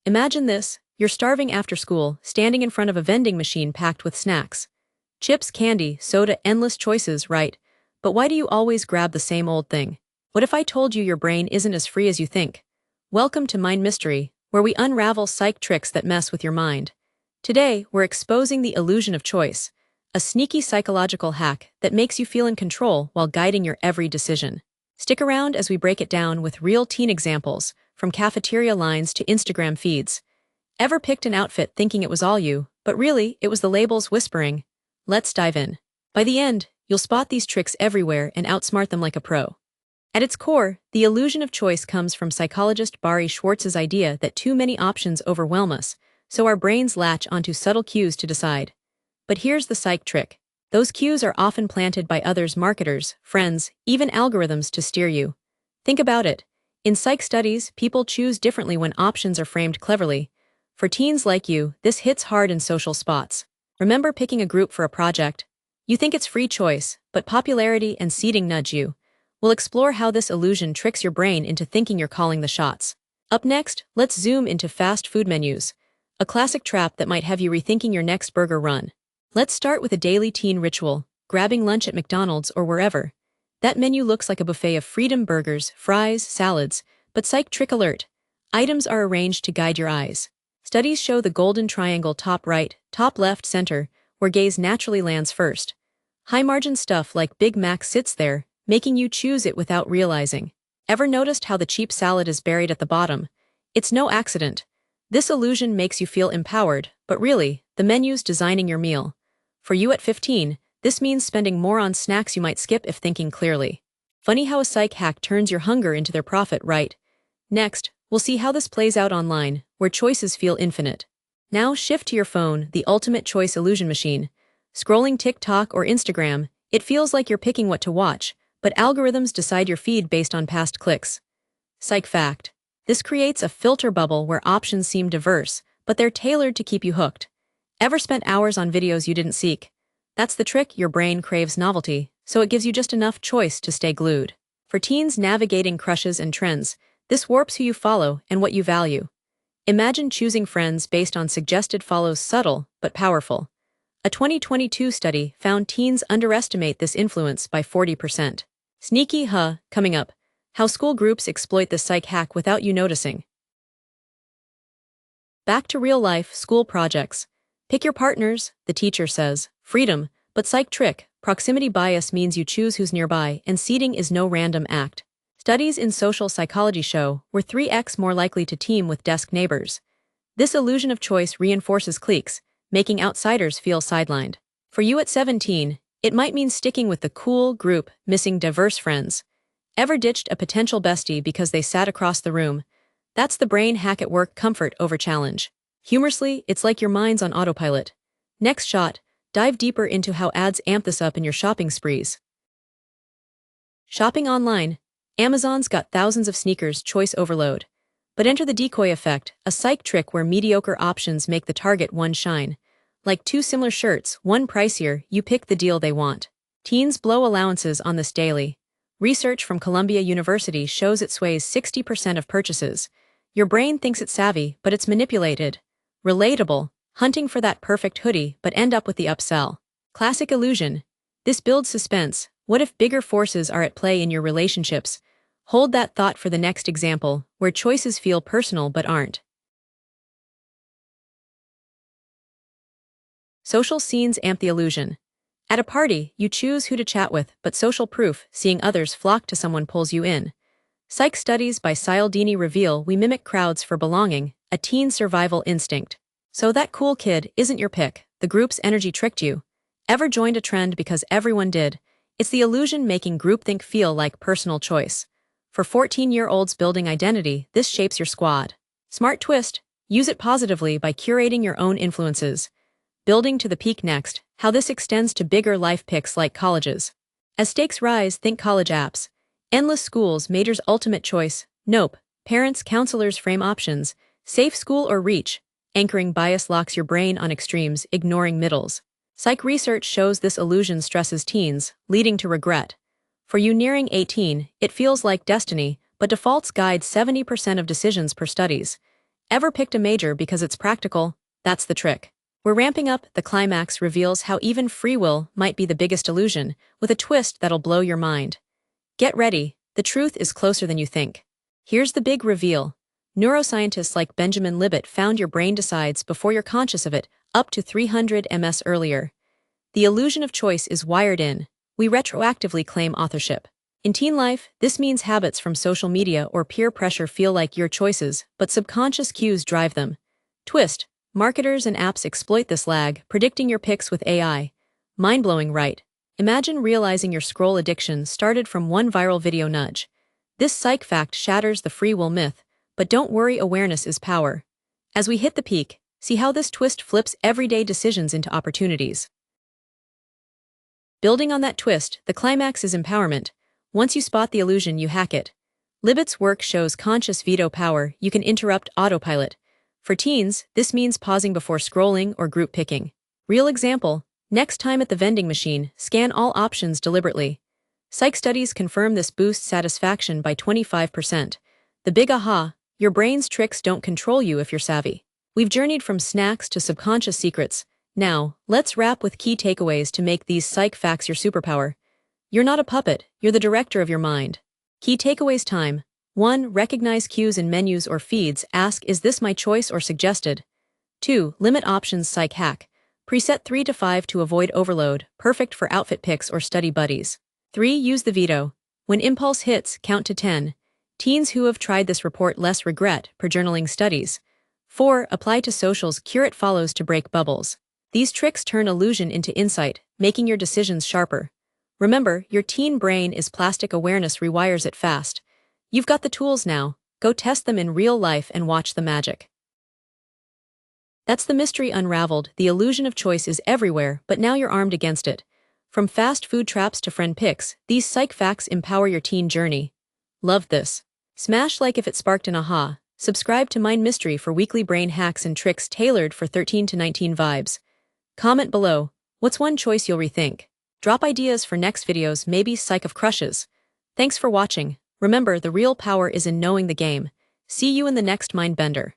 Imagine this, you're starving after school, standing in front of a vending machine packed with snacks. Chips, candy, soda, endless choices, right? But why do you always grab the same old thing? What if I told you your brain isn't as free as you think? Welcome to Mind Mystery, where we unravel psych tricks that mess with your mind. Today, we're exposing the illusion of choice, a sneaky psychological hack that makes you feel in control while guiding your every decision. Stick around as we break it down with real teen examples, from cafeteria lines to Instagram feeds. Ever picked an outfit thinking it was all you, but really, it was the labels whispering? Let's dive in. By the end, you'll spot these tricks everywhere and outsmart them like a pro. At its core, the illusion of choice comes from psychologist Barry Schwartz's idea that too many options overwhelm us, so our brains latch onto subtle cues to decide. But here's the psych trick. Those cues are often planted by others, marketers, friends, even algorithms to steer you. Think about it. In psych studies, people choose differently when options are framed cleverly. For teens like you, this hits hard in social spots. Remember picking a group for a project? You think it's free choice, but popularity and seeding nudge you. We'll explore how this illusion tricks your brain into thinking you're calling the shots. Up next, let's zoom into fast food menus, a classic trap that might have you rethinking your next burger run. Let's start with a daily teen ritual, grabbing lunch at McDonald's or wherever. That menu looks like a buffet of freedom burgers, fries, salads, but psych trick alert. Items are arranged to guide your eyes. Studies show the golden triangle top right, top left, center, where gaze naturally lands first. High-margin stuff like Big Mac sits there, making you choose it without realizing. Ever noticed how the cheap salad is buried at the bottom? It's no accident. This illusion makes you feel empowered, but really, the menu's designing your meal. For you at 15, this means spending more on snacks you might skip if thinking clearly. Funny how a psych hack turns your hunger into their profit, right? Next, we'll see how this plays out online, where choices feel infinite. Now shift to your phone, the ultimate choice illusion machine. Scrolling TikTok or Instagram, it feels like you're picking what to watch, but algorithms decide your feed based on past clicks. Psych fact. This creates a filter bubble where options seem diverse, but they're tailored to keep you hooked. Ever spent hours on videos you didn't seek? That's the trick, your brain craves novelty, so it gives you just enough choice to stay glued. For teens navigating crushes and trends, this warps who you follow and what you value. Imagine choosing friends based on suggested follows, subtle but powerful. A 2022 study found teens underestimate this influence by 40%. Sneaky, coming up. How school groups exploit this psych hack without you noticing. Back to real-life school projects. Pick your partners, the teacher says. Freedom, but psych trick. Proximity bias means you choose who's nearby, and seating is no random act. Studies in social psychology show we're 3x more likely to team with desk neighbors. This illusion of choice reinforces cliques, making outsiders feel sidelined. For you at 17, it might mean sticking with the cool group, missing diverse friends. Ever ditched a potential bestie because they sat across the room? That's the brain hack at work, comfort over challenge. Humorously, it's like your mind's on autopilot. Next shot, dive deeper into how ads amp this up in your shopping sprees. Shopping online. Amazon's got thousands of sneakers, choice overload. But enter the decoy effect, a psych trick where mediocre options make the target one shine. Like two similar shirts, one pricier, you pick the deal they want. Teens blow allowances on this daily. Research from Columbia University shows it sways 60% of purchases. Your brain thinks it's savvy, but it's manipulated. Relatable, hunting for that perfect hoodie but end up with the upsell. Classic illusion. This builds suspense. What if bigger forces are at play in your relationships? Hold that thought for the next example, where choices feel personal but aren't. Social scenes amp the illusion. At a party, you choose who to chat with, but social proof, seeing others flock to someone, pulls you in. Psych studies by Cialdini reveal we mimic crowds for belonging, a teen survival instinct. So that cool kid isn't your pick, the group's energy tricked you. Ever joined a trend because everyone did? It's the illusion making groupthink feel like personal choice. For 14-year-olds building identity, this shapes your squad. Smart twist, use it positively by curating your own influences. Building to the peak next, how this extends to bigger life picks like colleges. As stakes rise, think college apps. Endless schools, majors, ultimate choice. Nope. Parents, counselors frame options. Safe school or reach. Anchoring bias locks your brain on extremes, ignoring middles. Psych research shows this illusion stresses teens, leading to regret. For you nearing 18, it feels like destiny, but defaults guide 70% of decisions per studies. Ever picked a major because it's practical? That's the trick. We're ramping up. The climax reveals how even free will might be the biggest illusion, with a twist that'll blow your mind. Get ready, the truth is closer than you think. Here's the big reveal. Neuroscientists like Benjamin Libet found your brain decides before you're conscious of it, up to 300 ms earlier. The illusion of choice is wired in. We retroactively claim authorship. In teen life, this means habits from social media or peer pressure feel like your choices, but subconscious cues drive them. Twist. Marketers and apps exploit this lag, predicting your picks with AI. Mind-blowing, right? Imagine realizing your scroll addiction started from one viral video nudge. This psych fact shatters the free will myth, but don't worry, awareness is power. As we hit the peak, see how this twist flips everyday decisions into opportunities. Building on that twist, the climax is empowerment. Once you spot the illusion, you hack it. Libet's work shows conscious veto power. You can interrupt autopilot. For teens, this means pausing before scrolling or group picking. Real example, next time at the vending machine, scan all options deliberately. Psych studies confirm this boosts satisfaction by 25%. The big aha, your brain's tricks don't control you if you're savvy. We've journeyed from snacks to subconscious secrets. Now, let's wrap with key takeaways to make these psych facts your superpower. You're not a puppet, you're the director of your mind. Key takeaways time. 1. Recognize cues in menus or feeds. Ask, is this my choice or suggested? 2. Limit options. Psych hack. Preset 3 to 5 to avoid overload, perfect for outfit picks or study buddies. 3. Use the veto. When impulse hits, count to 10. Teens who have tried this report less regret, per journaling studies. 4. Apply to socials. Curate follows to break bubbles. These tricks turn illusion into insight, making your decisions sharper. Remember, your teen brain is plastic. Awareness rewires it fast. You've got the tools now. Go test them in real life and watch the magic. That's the mystery unraveled. The illusion of choice is everywhere, but now you're armed against it. From fast food traps to friend picks, these psych facts empower your teen journey. Love this. Smash like if it sparked an aha. Subscribe to Mind Mystery for weekly brain hacks and tricks tailored for 13 to 19 vibes. Comment below, what's one choice you'll rethink? Drop ideas for next videos, maybe Psych of Crushes. Thanks for watching. Remember, the real power is in knowing the game. See you in the next Mind Bender.